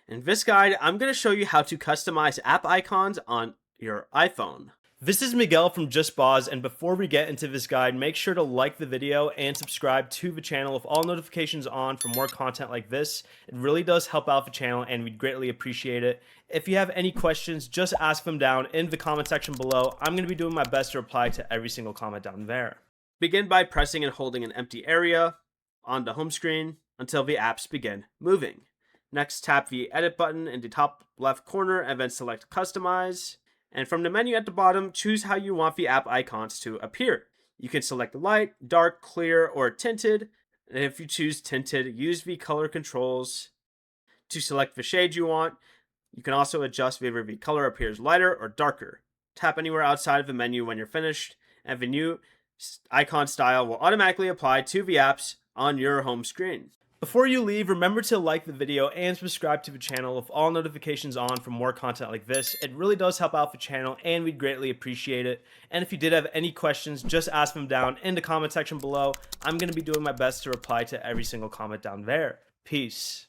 In this guide, I'm going to show you how to customize app icons on your iPhone. This is Miguel from Just Boz, and before we get into this guide, make sure to like the video and subscribe to the channel with all notifications on for more content like this. It really does help out the channel and we'd greatly appreciate it. If you have any questions, just ask them down in the comment section below. I'm going to be doing my best to reply to every single comment down there. Begin by pressing and holding an empty area on the home screen until the apps begin moving. Next, tap the edit button in the top left corner and then select customize. And from the menu at the bottom, choose how you want the app icons to appear. You can select light, dark, clear, or tinted. And if you choose tinted, use the color controls to select the shade you want. You can also adjust whether the color appears lighter or darker. Tap anywhere outside of the menu when you're finished, and the new icon style will automatically apply to the apps on your home screen. Before you leave, remember to like the video and subscribe to the channel with all notifications on for more content like this. It really does help out the channel and we'd greatly appreciate it. And if you did have any questions, just ask them down in the comment section below. I'm going to be doing my best to reply to every single comment down there. Peace.